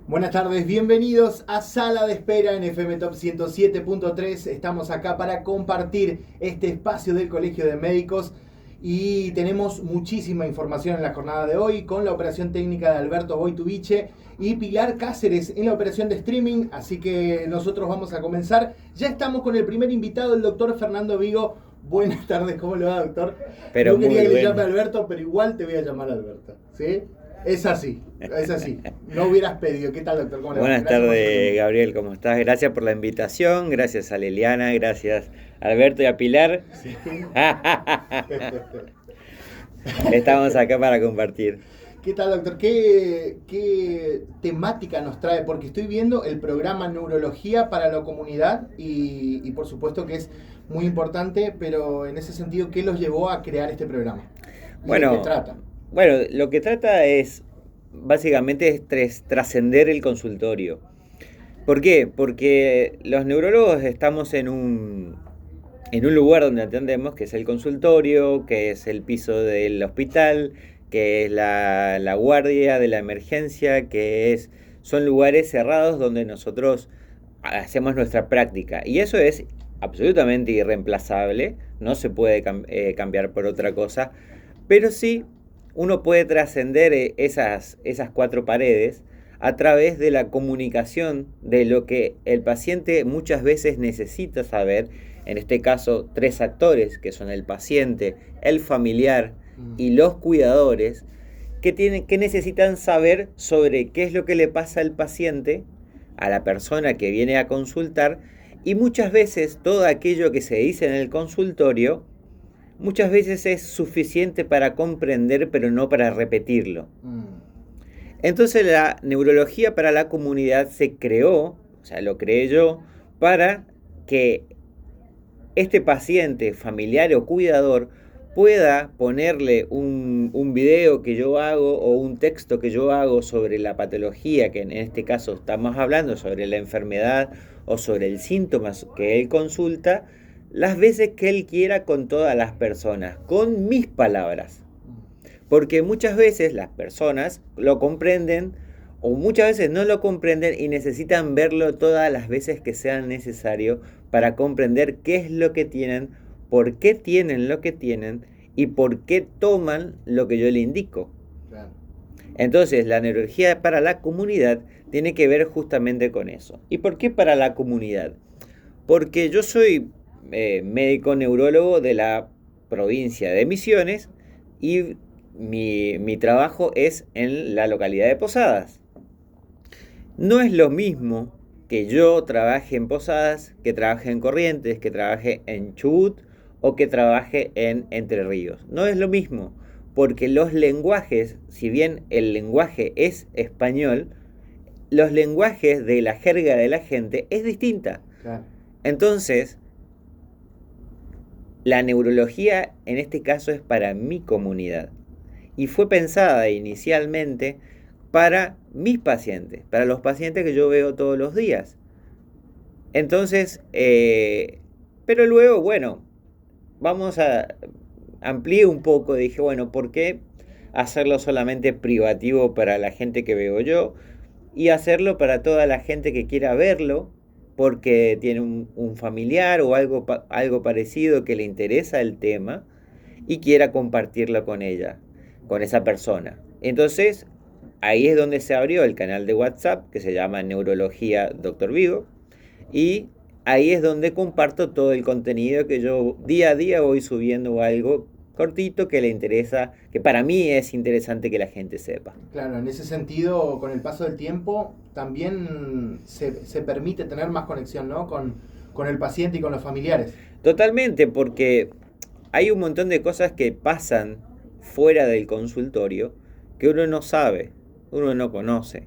Buenas tardes, bienvenidos a Sala de Espera en FM Top 107.3. Estamos acá para compartir este espacio del Colegio de Médicos y tenemos muchísima información en la jornada de hoy con la operación técnica de Alberto Boituviche y Pilar Cáceres en la operación de streaming. Así que nosotros vamos a comenzar. Ya estamos con el primer invitado, el doctor Fernando Vigo. Buenas tardes, ¿cómo le va, doctor? Pero no quería muy que le bueno. llame Alberto, pero igual te voy a llamar Alberto, ¿sí? Es así. No hubieras pedido. ¿Qué tal, doctor? ¿Cómo le va? Buenas Gracias por su tardes, tiempo. Gabriel, ¿cómo estás? Gracias por la invitación, gracias a Liliana, gracias a Alberto y a Pilar. Sí. Estamos acá para compartir. ¿Qué tal, doctor? ¿Qué temática nos trae? Porque estoy viendo el programa Neurología para la Comunidad y por supuesto que es muy importante, pero en ese sentido, ¿qué los llevó a crear este programa? ¿Y de qué trata? Bueno, lo que trata es, básicamente, es trascender el consultorio. ¿Por qué? Porque los neurólogos estamos en un lugar donde atendemos, que es el consultorio, que es el piso del hospital, que es la guardia de la emergencia, son lugares cerrados donde nosotros hacemos nuestra práctica. Y eso es absolutamente irreemplazable, no se puede cambiar por otra cosa, pero sí uno puede trascender esas cuatro paredes a través de la comunicación de lo que el paciente muchas veces necesita saber, en este caso 3 actores, que son el paciente, el familiar y los cuidadores, que necesitan saber sobre qué es lo que le pasa al paciente, a la persona que viene a consultar, y muchas veces todo aquello que se dice en el consultorio, muchas veces es suficiente para comprender, pero no para repetirlo. Entonces la neurología para la comunidad se creó, o sea, lo creé yo, para que este paciente, familiar o cuidador, pueda ponerle un video que yo hago o un texto que yo hago sobre la patología, que en este caso estamos hablando sobre la enfermedad o sobre el síntoma que él consulta, las veces que él quiera con todas las personas, con mis palabras. Porque muchas veces las personas lo comprenden o muchas veces no lo comprenden y necesitan verlo todas las veces que sean necesario para comprender qué es lo que tienen, por qué tienen lo que tienen y por qué toman lo que yo le indico. Claro. Entonces, la neurología para la comunidad tiene que ver justamente con eso. ¿Y por qué para la comunidad? Porque yo soy médico neurólogo de la provincia de Misiones y mi trabajo es en la localidad de Posadas. No es lo mismo que yo trabaje en Posadas, que trabaje en Corrientes, que trabaje en Chubut o que trabaje en Entre Ríos. No es lo mismo, porque los lenguajes, si bien el lenguaje es español, los lenguajes de la jerga de la gente es distinta. Claro. Entonces, la neurología en este caso es para mi comunidad y fue pensada inicialmente para mis pacientes, para los pacientes que yo veo todos los días. Entonces, pero luego, bueno, vamos a ampliar un poco. Dije, bueno, ¿por qué hacerlo solamente privativo para la gente que veo yo y hacerlo para toda la gente que quiera verlo porque tiene un familiar o algo parecido que le interesa el tema y quiera compartirlo con ella, con esa persona? Entonces, ahí es donde se abrió el canal de WhatsApp que se llama Neurología Dr. Vigo y ahí es donde comparto todo el contenido que yo día a día voy subiendo algo cortito que le interesa, que para mí es interesante que la gente sepa. Claro, en ese sentido, con el paso del tiempo, también se permite tener más conexión, ¿no? Con el paciente y con los familiares. Totalmente, porque hay un montón de cosas que pasan fuera del consultorio que uno no sabe, uno no conoce.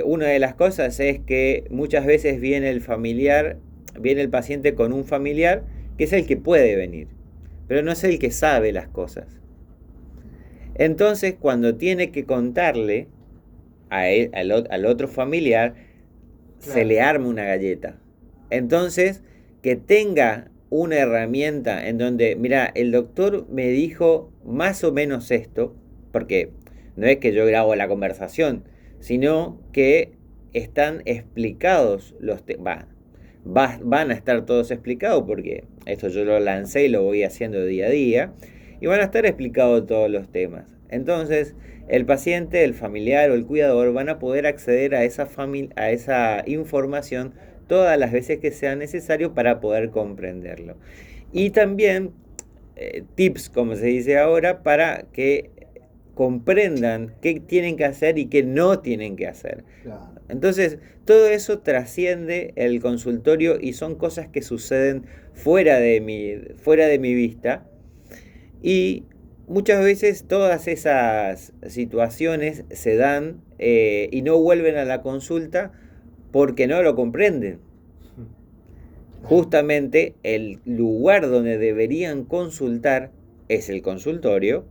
Una de las cosas es que muchas veces viene el paciente con un familiar que es el que puede venir, pero no es el que sabe las cosas. Entonces, cuando tiene que contarle al otro familiar, Claro. se le arma una galleta. Entonces, que tenga una herramienta en donde, mira, el doctor me dijo más o menos esto, porque no es que yo grabo la conversación, sino que están explicados van a estar todos explicados, porque esto yo lo lancé y lo voy haciendo día a día, y van a estar explicados todos los temas. Entonces, el paciente, el familiar o el cuidador van a poder acceder a esa información todas las veces que sea necesario para poder comprenderlo. Y también tips, como se dice ahora, para que comprendan qué tienen que hacer y qué no tienen que hacer. Claro. Entonces, todo eso trasciende el consultorio y son cosas que suceden fuera de mi vista. Y muchas veces todas esas situaciones se dan y no vuelven a la consulta porque no lo comprenden. Justamente el lugar donde deberían consultar es el consultorio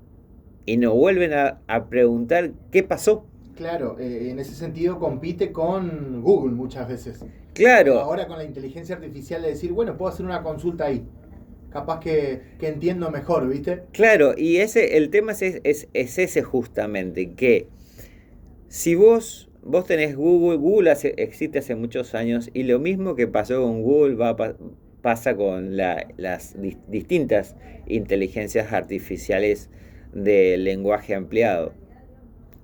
y no vuelven a preguntar qué pasó. Claro, en ese sentido compite con Google muchas veces. Claro. Ahora con la inteligencia artificial de decir, bueno, puedo hacer una consulta ahí. Capaz que entiendo mejor, ¿viste? Claro, y el tema es ese justamente, que si vos tenés Google existe hace muchos años, y lo mismo que pasó con Google pasa con las distintas inteligencias artificiales de lenguaje ampliado,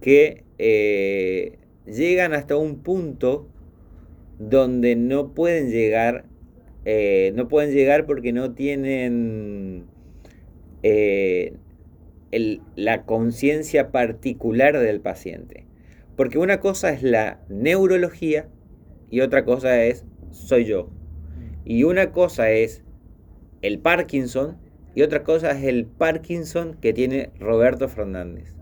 que llegan hasta un punto donde no pueden llegar porque no tienen la conciencia particular del paciente. Porque una cosa es la neurología y otra cosa soy yo. Y una cosa es el Parkinson y otra cosa es el Parkinson que tiene Roberto Fernández.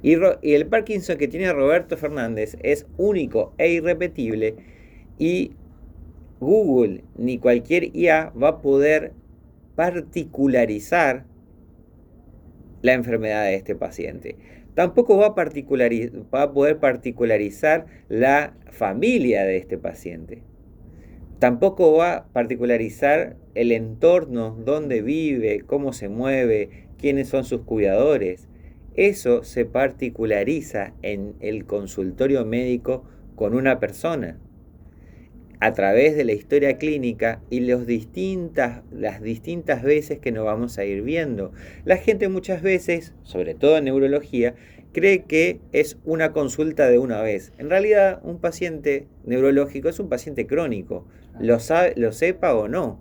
Y el Parkinson que tiene Roberto Fernández es único e irrepetible, y Google ni cualquier IA va a poder particularizar la enfermedad de este paciente. Tampoco va a poder particularizar la familia de este paciente. Tampoco va a particularizar el entorno, dónde vive, cómo se mueve, quiénes son sus cuidadores. Eso se particulariza en el consultorio médico con una persona, a través de la historia clínica y las distintas veces que nos vamos a ir viendo. La gente muchas veces, sobre todo en neurología, cree que es una consulta de una vez. En realidad, un paciente neurológico es un paciente crónico, lo sepa o no.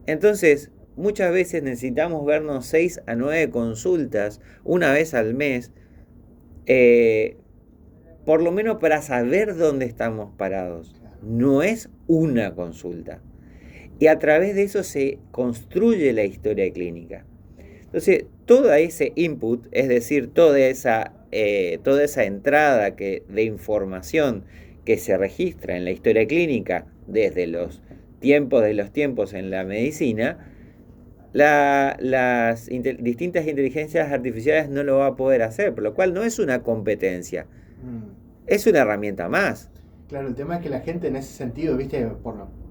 Entonces, muchas veces necesitamos vernos 6 a 9 consultas una vez al mes, por lo menos para saber dónde estamos parados. No es una consulta. Y a través de eso se construye la historia clínica. Entonces, todo ese input, es decir, toda esa entrada de información que se registra en la historia clínica desde los tiempos en la medicina, las distintas inteligencias artificiales no lo va a poder hacer, por lo cual no es una competencia, es una herramienta más. Claro, el tema es que la gente en ese sentido, viste,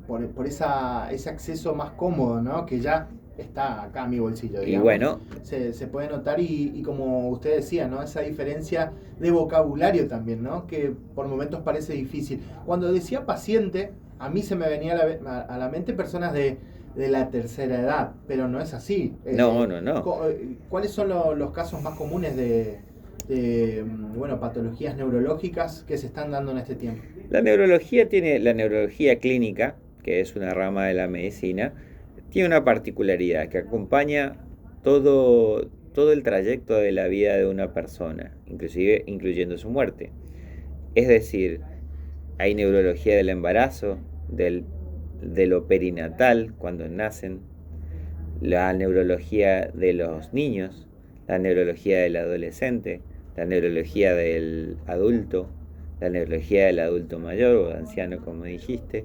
por ese acceso más cómodo, ¿no? Que ya está acá en mi bolsillo, digamos. Y bueno, se puede notar y como usted decía, ¿no? Esa diferencia de vocabulario también, ¿no? Que por momentos parece difícil. Cuando decía paciente, a mí se me venía a la mente personas de la tercera edad, pero no es así. No. ¿Cuáles son los casos más comunes de patologías neurológicas que se están dando en este tiempo? La neurología clínica, que es una rama de la medicina, tiene una particularidad que acompaña todo el trayecto de la vida de una persona, inclusive incluyendo su muerte. Es decir, hay neurología del embarazo, de lo perinatal cuando nacen, la neurología de los niños, la neurología del adolescente, la neurología del adulto, la neurología del adulto mayor o anciano, como dijiste,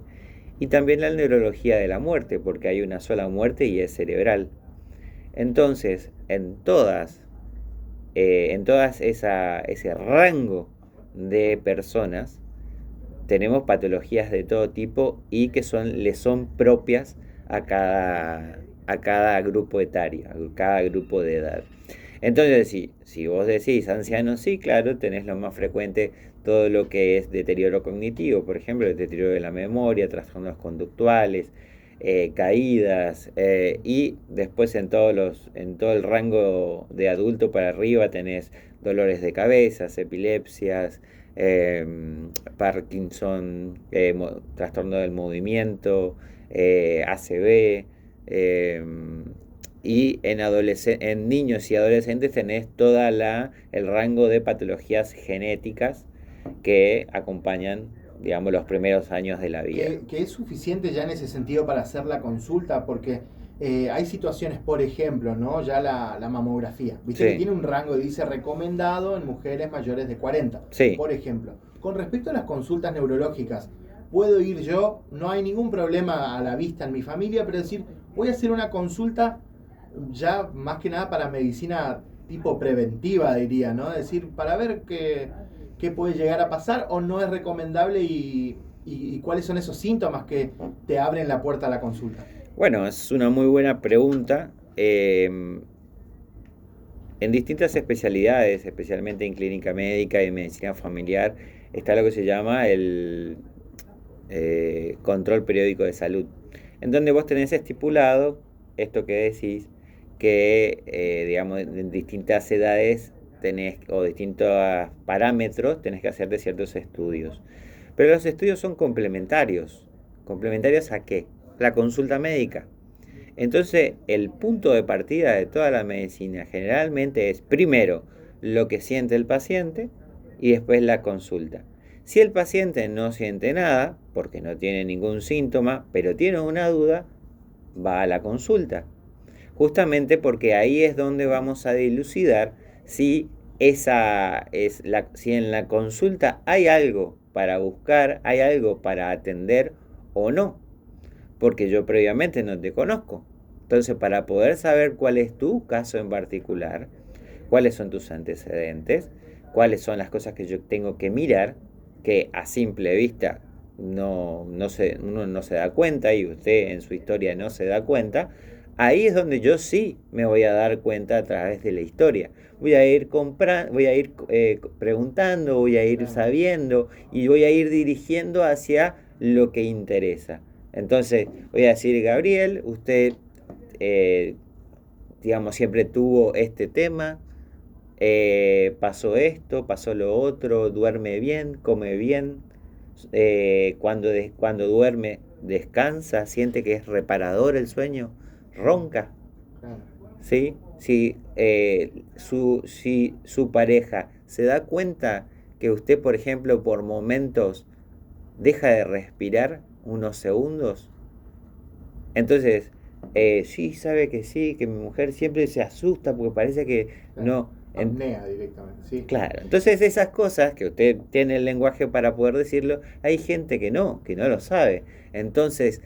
y también la neurología de la muerte, porque hay una sola muerte y es cerebral. Entonces, en todas ese rango de personas, tenemos patologías de todo tipo y que le son propias a cada grupo etario, a cada grupo de edad. Entonces, si vos decís ancianos, sí, claro, tenés lo más frecuente todo lo que es deterioro cognitivo, por ejemplo, el deterioro de la memoria, trastornos conductuales, caídas, y después en todo el rango de adulto para arriba tenés dolores de cabeza, epilepsias, eh, Parkinson, trastorno del movimiento, ACV. eh, y en niños y adolescentes tenés el rango de patologías genéticas que acompañan, digamos, los primeros años de la vida. Que es suficiente ya en ese sentido para hacer la consulta, porque hay situaciones, por ejemplo, ¿no? Ya la mamografía, viste Sí. que tiene un rango, dice recomendado en mujeres mayores de 40, Sí. por ejemplo. Con respecto a las consultas neurológicas, puedo ir yo, no hay ningún problema a la vista en mi familia, pero decir, voy a hacer una consulta ya más que nada para medicina tipo preventiva, diría, ¿no? Es decir, para ver qué puede llegar a pasar o no es recomendable y cuáles son esos síntomas que te abren la puerta a la consulta. Bueno, es una muy buena pregunta. En distintas especialidades, especialmente en clínica médica y medicina familiar, está lo que se llama el control periódico de salud, en donde vos tenés estipulado esto que decís, que digamos en distintas edades tenés, o distintos parámetros tenés que hacer de ciertos estudios. Pero los estudios son complementarios. ¿Complementarios a qué? La consulta médica. Entonces, el punto de partida de toda la medicina generalmente es primero lo que siente el paciente y después la consulta. Si el paciente no siente nada, porque no tiene ningún síntoma, pero tiene una duda, va a la consulta. Justamente porque ahí es donde vamos a dilucidar si si en la consulta hay algo para buscar, hay algo para atender o no, porque yo previamente no te conozco. Entonces, para poder saber cuál es tu caso en particular, cuáles son tus antecedentes, cuáles son las cosas que yo tengo que mirar, que a simple vista uno no se da cuenta y usted en su historia no se da cuenta, ahí es donde yo sí me voy a dar cuenta a través de la historia. Voy a ir preguntando, voy a ir sabiendo y voy a ir dirigiendo hacia lo que interesa. Entonces, voy a decir, Gabriel, usted, digamos, siempre tuvo este tema, pasó esto, pasó lo otro, duerme bien, come bien, cuando duerme, descansa, siente que es reparador el sueño, ronca, ¿sí? Si su pareja se da cuenta que usted, por ejemplo, por momentos deja de respirar unos segundos, entonces, sí, sabe que sí, que mi mujer siempre se asusta porque parece que no. Apnea directamente, sí. Claro, entonces esas cosas que usted tiene el lenguaje para poder decirlo, hay gente que no lo sabe. Entonces,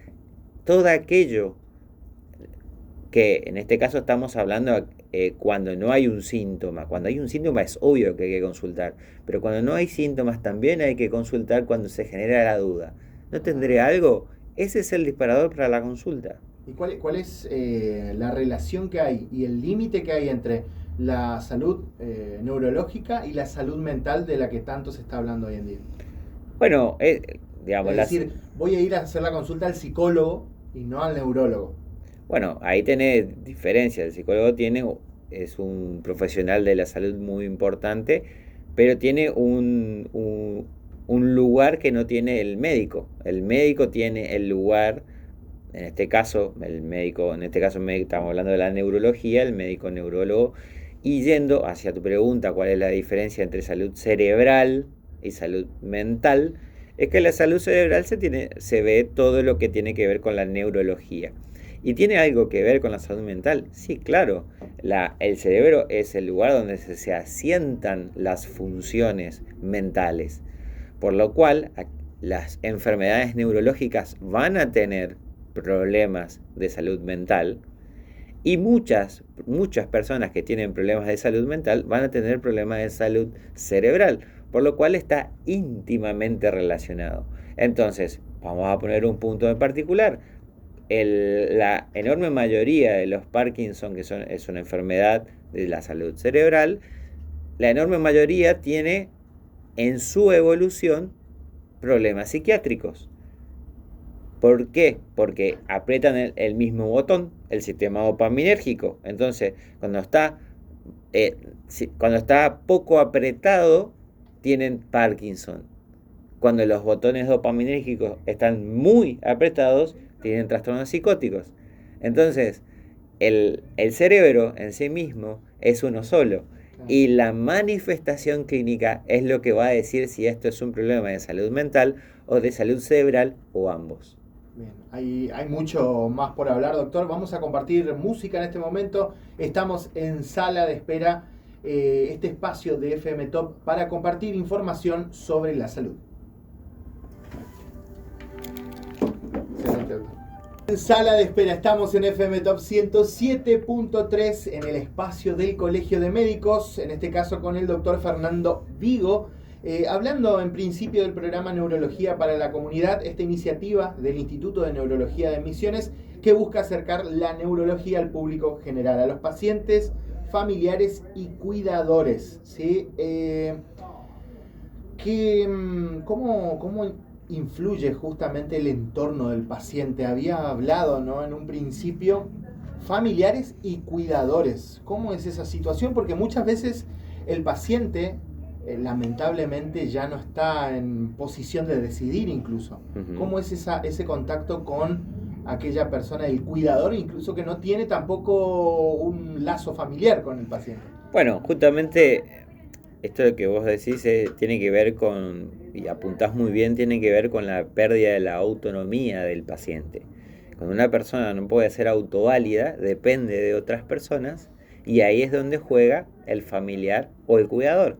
todo aquello que en este caso estamos hablando cuando no hay un síntoma. Cuando hay un síntoma es obvio que hay que consultar, pero cuando no hay síntomas también hay que consultar cuando se genera la duda. ¿No tendré algo? Ese es el disparador para la consulta. ¿Y cuál es la relación que hay y el límite que hay entre la salud neurológica y la salud mental de la que tanto se está hablando hoy en día? Bueno, digamos... Es decir, voy a ir a hacer la consulta al psicólogo y no al neurólogo. Bueno, ahí tiene diferencia. El psicólogo es un profesional de la salud muy importante, pero tiene un lugar que no tiene el médico. El médico tiene el lugar, en este caso, estamos hablando de la neurología, el médico neurólogo, y yendo hacia tu pregunta, ¿cuál es la diferencia entre salud cerebral y salud mental? Es que la salud cerebral se ve todo lo que tiene que ver con la neurología. ¿Y tiene algo que ver con la salud mental? Sí, claro. El cerebro es el lugar donde se asientan las funciones mentales. Por lo cual, las enfermedades neurológicas van a tener problemas de salud mental y muchas personas que tienen problemas de salud mental van a tener problemas de salud cerebral, por lo cual está íntimamente relacionado. Entonces, vamos a poner un punto en particular. la enorme mayoría de los Parkinson, es una enfermedad de la salud cerebral, la enorme mayoría tiene en su evolución problemas psiquiátricos. ¿Por qué? Porque aprietan el mismo botón, el sistema dopaminérgico. Entonces, cuando está poco apretado, tienen Parkinson. Cuando los botones dopaminérgicos están muy apretados, tienen trastornos psicóticos. Entonces, el cerebro en sí mismo es uno solo. Y la manifestación clínica es lo que va a decir si esto es un problema de salud mental o de salud cerebral o ambos. Bien, hay mucho más por hablar, doctor. Vamos a compartir música en este momento. Estamos en sala de espera, este espacio de FM Top para compartir información sobre la salud. En sala de espera, estamos en FM Top 107.3 en el espacio del Colegio de Médicos, en este caso con el doctor Fernando Vigo, hablando en principio del programa Neurología para la Comunidad, esta iniciativa del Instituto de Neurología de Misiones que busca acercar la neurología al público general, a los pacientes, familiares y cuidadores, ¿sí? ¿Cómo influye justamente el entorno del paciente? Había hablado, ¿no?, en un principio, familiares y cuidadores. ¿Cómo es esa situación? Porque muchas veces el paciente, lamentablemente, ya no está en posición de decidir incluso. Uh-huh. ¿Cómo es ese contacto con aquella persona, el cuidador, incluso que no tiene tampoco un lazo familiar con el paciente? Bueno, justamente esto que vos decís tiene que ver con, y apuntás muy bien, tiene que ver con la pérdida de la autonomía del paciente. Cuando una persona no puede ser autoválida, depende de otras personas, y ahí es donde juega el familiar o el cuidador.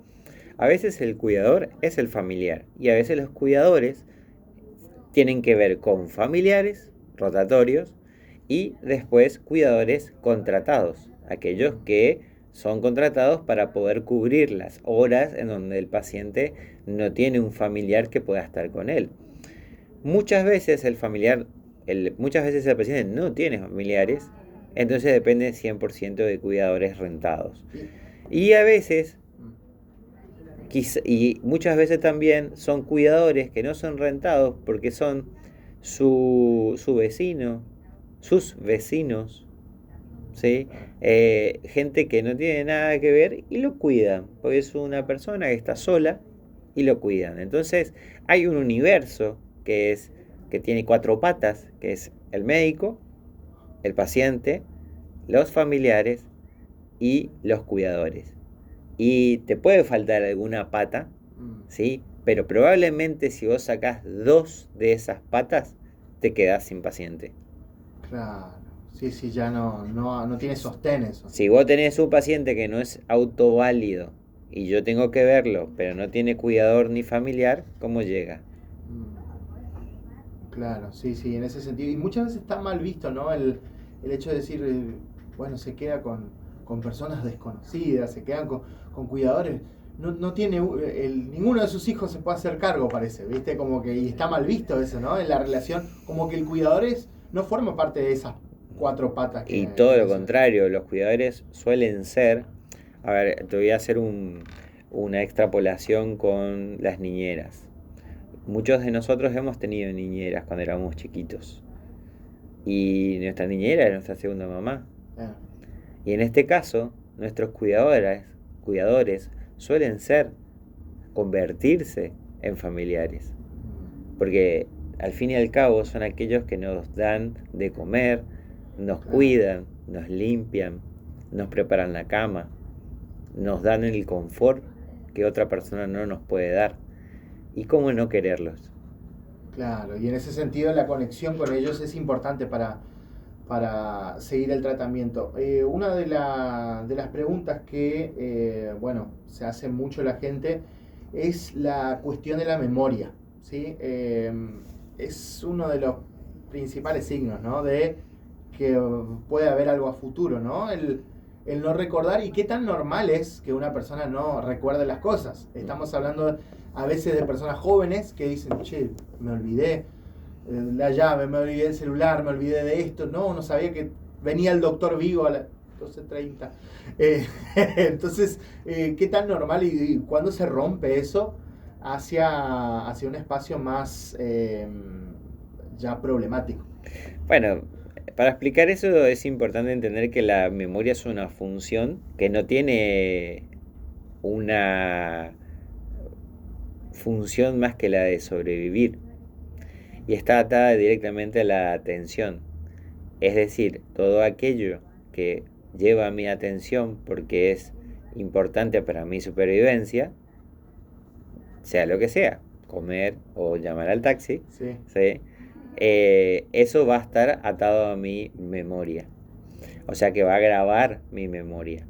A veces el cuidador es el familiar, y a veces los cuidadores tienen que ver con familiares rotatorios y después cuidadores contratados, aquellos que son contratados para poder cubrir las horas en donde el paciente no tiene un familiar que pueda estar con él. Muchas veces el paciente no tiene familiares, entonces depende 100% de cuidadores rentados. Y a veces, y muchas veces también son cuidadores que no son rentados porque son su vecino, sus vecinos, ¿sí? Gente que no tiene nada que ver y lo cuidan, porque es una persona que está sola y lo cuidan. Entonces hay un universo que tiene 4 patas, que es el médico, el paciente, los familiares y los cuidadores. Y te puede faltar alguna pata, ¿sí? Pero probablemente si vos sacás 2 de esas patas, te quedás sin paciente. Claro. Sí, ya no tiene sostén eso. Si vos tenés un paciente que no es autoválido y yo tengo que verlo, pero no tiene cuidador ni familiar, ¿cómo llega? Claro, sí, en ese sentido. Y muchas veces está mal visto, ¿no? El hecho de decir, bueno, se queda con personas desconocidas, se quedan con cuidadores. No tiene, ninguno de sus hijos se puede hacer cargo, parece, ¿viste? Como que, y está mal visto eso, ¿no? En la relación, como que el cuidador no forma parte de esas 4 patas. Y todo lo contrario, los cuidadores suelen ser, a ver, te voy a hacer una extrapolación con las niñeras. Muchos de nosotros hemos tenido niñeras cuando éramos chiquitos. Y nuestra niñera era nuestra segunda mamá. Y en este caso, nuestros cuidadores suelen convertirse en familiares. Porque al fin y al cabo son aquellos que nos dan de comer, nos cuidan, nos limpian, nos preparan la cama, nos dan el confort que otra persona no nos puede dar. ¿Y cómo no quererlos? Claro, y en ese sentido la conexión con ellos es importante para seguir el tratamiento. Una de las preguntas que, se hace mucho la gente es la cuestión de la memoria, ¿sí? Es uno de los principales signos, ¿no?, de que puede haber algo a futuro, ¿no? El no recordar, y qué tan normal es que una persona no recuerde las cosas. Estamos hablando a veces de personas jóvenes que dicen, che, me olvidé, la llave, me olvidé el celular, me olvidé de esto, no sabía que venía el doctor Vigo a las 12:30. Entonces, ¿qué tan normal y cuándo se rompe eso hacia un espacio más ya problemático? Bueno, para explicar eso es importante entender que la memoria es una función que no tiene una función más que la de sobrevivir y está atada directamente a la atención. Es decir, todo aquello que lleva mi atención porque es importante para mi supervivencia, sea lo que sea, comer o llamar al taxi, Sí. ¿sí? Eso va a estar atado a mi memoria. O sea que va a grabar mi memoria.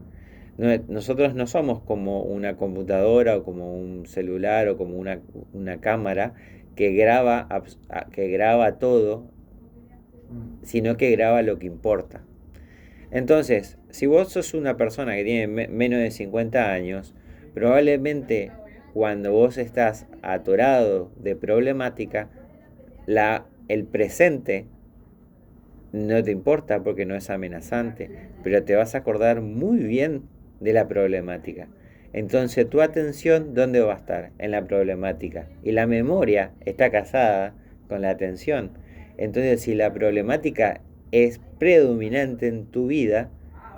Nosotros no somos como una computadora o como un celular o como una cámara que graba todo, sino que graba lo que importa. Entonces, si vos sos una persona que tiene menos de 50 años, probablemente cuando vos estás atorado de problemática, el presente no te importa porque no es amenazante, pero te vas a acordar muy bien de la problemática. Entonces tu atención, ¿dónde va a estar? En la problemática. Y la memoria está casada con la atención. Entonces si la problemática es predominante en tu vida,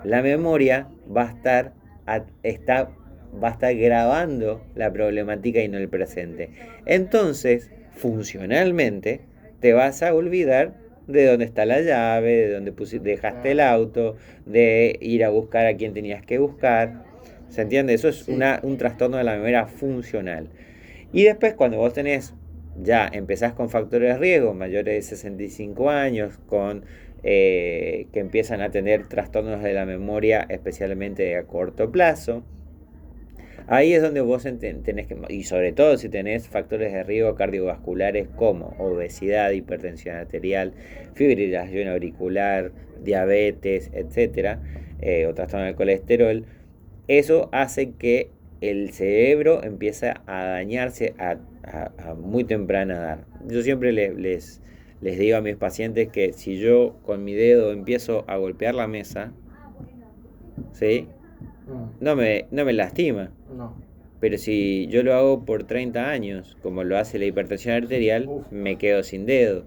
la memoria va a va a estar grabando la problemática y no el presente. Entonces, funcionalmente, te vas a olvidar de dónde está la llave, de dónde dejaste el auto, de ir a buscar a quien tenías que buscar. ¿Se entiende? Eso es Sí. un trastorno de la memoria funcional. Y después cuando vos ya empezás con factores de riesgo, mayores de 65 años, que empiezan a tener trastornos de la memoria, especialmente a corto plazo, ahí es donde vos tenés que, y sobre todo si tenés factores de riesgo cardiovasculares como obesidad, hipertensión arterial, fibrilación auricular, diabetes, etcétera, o trastorno del colesterol, eso hace que el cerebro empiece a dañarse a muy temprana edad. Yo siempre les digo a mis pacientes que si yo con mi dedo empiezo a golpear la mesa, ¿sí? No me lastima. No. Pero si yo lo hago por 30 años, como lo hace la hipertensión arterial, Uf. me quedo sin dedo.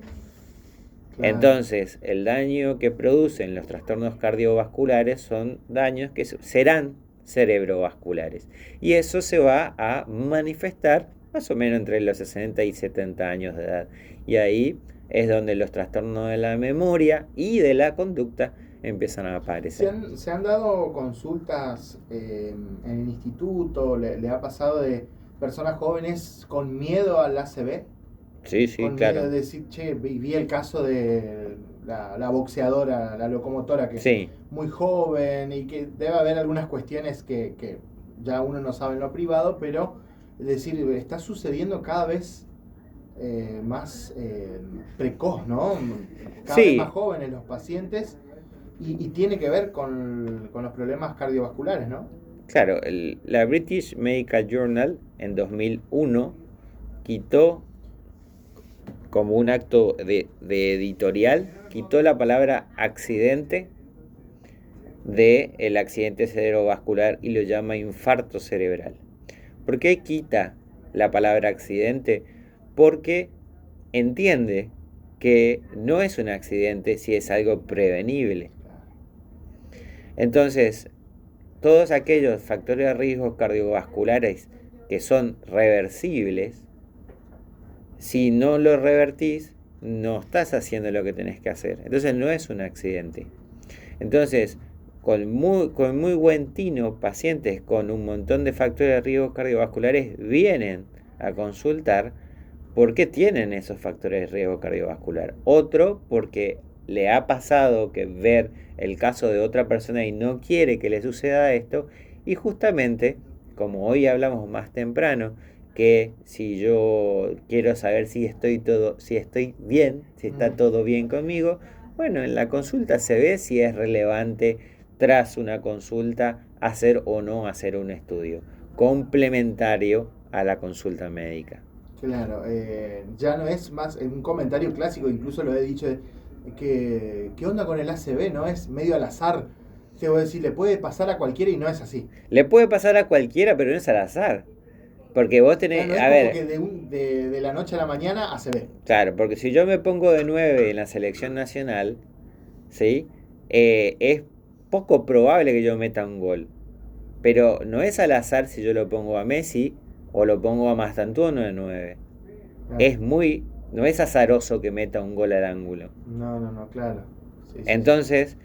Claro. Entonces, el daño que producen los trastornos cardiovasculares son daños que serán cerebrovasculares. Y eso se va a manifestar más o menos entre los 60 y 70 años de edad. Y ahí es donde los trastornos de la memoria y de la conducta empiezan a aparecer. Se han dado consultas en el instituto? ¿Le ha pasado de personas jóvenes con miedo al ACV? Sí, sí, Con miedo de claro. decir, che, vi el caso de la boxeadora, la locomotora, que es Sí, muy joven y que debe haber algunas cuestiones que ya uno no sabe en lo privado, pero es decir, está sucediendo cada vez más precoz, ¿no? Cada vez más sí, jóvenes los pacientes y tiene que ver con los problemas cardiovasculares, ¿no? claro. La British Medical Journal en 2001 quitó como un acto de editorial, quitó la palabra accidente de el accidente cerebrovascular y lo llama infarto cerebral. ¿Por qué quita la palabra accidente? Porque entiende que no es un accidente si es algo prevenible. Entonces, todos aquellos factores de riesgo cardiovasculares que son reversibles, si no lo revertís, no estás haciendo lo que tenés que hacer. Entonces no es un accidente. Entonces, con muy buen tino, pacientes con un montón de factores de riesgo cardiovasculares vienen a consultar porque tienen esos factores de riesgo cardiovascular. Otro porque le ha pasado que ver el caso de otra persona y no quiere que le suceda esto. Y justamente, como hoy hablamos más temprano, que si yo quiero saber si estoy bien, si está todo bien conmigo, bueno, en la consulta se ve si es relevante tras una consulta hacer o no hacer un estudio complementario a la consulta médica. Claro, ya no es más un comentario clásico, incluso lo he dicho, que ¿qué onda con el ACV? ¿No? Es medio al azar. Te voy a decir, le puede pasar a cualquiera y no es así. Le puede pasar a cualquiera, pero no es al azar. Porque vos tenés, No es a como ver, que de la noche a la mañana ACV. claro, porque si yo me pongo de 9 en la selección nacional, ¿sí? Es poco probable que yo meta un gol. Pero no es al azar si yo lo pongo a Messi o lo pongo a Mastantuono de 9. Claro. No es azaroso que meta un gol al ángulo. No, claro. Sí, sí, Entonces,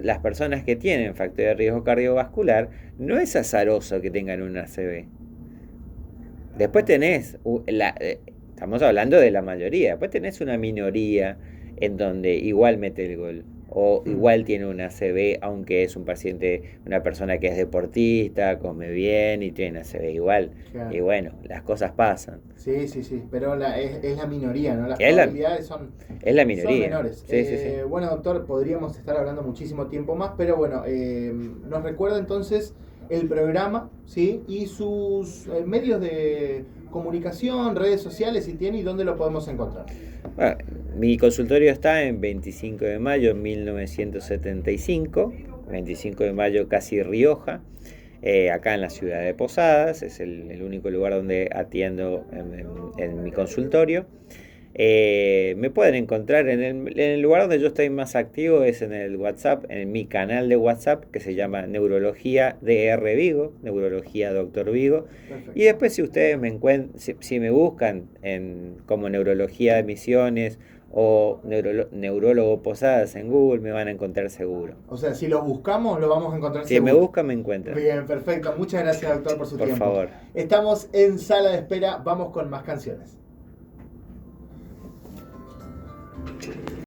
las personas que tienen factor de riesgo cardiovascular, no es azaroso que tengan un ACV. Después tenés, estamos hablando de la mayoría, después tenés una minoría en donde igual mete el gol o igual tiene un ACV, aunque es un paciente, una persona que es deportista, come bien y tiene ACV igual. Claro. Y bueno, las cosas pasan. Sí, pero es la minoría, ¿no? Las Es la- probabilidades son Es la minoría. son menores. Sí, sí, sí. Bueno, doctor, podríamos estar hablando muchísimo tiempo más, pero bueno, nos recuerda entonces el programa, ¿sí? Y sus medios de comunicación, redes sociales, si tiene, y dónde lo podemos encontrar. Bueno, mi consultorio está en 25 de mayo 1975, 25 de mayo casi Rioja, acá en la ciudad de Posadas, es el único lugar donde atiendo en mi consultorio. Me pueden encontrar en el lugar donde yo estoy más activo, es en el WhatsApp, en mi canal de WhatsApp que se llama Neurología DR Vigo, Neurología Doctor Vigo. Perfecto. Y después si ustedes si me buscan como Neurología de Misiones o Neurólogo Posadas en Google, me van a encontrar seguro. O sea, si los buscamos, lo vamos a encontrar Si seguro. me buscan, me encuentran. Bien, perfecto. Muchas gracias, doctor, por su Por tiempo. favor. Estamos en sala de espera. Vamos con más canciones.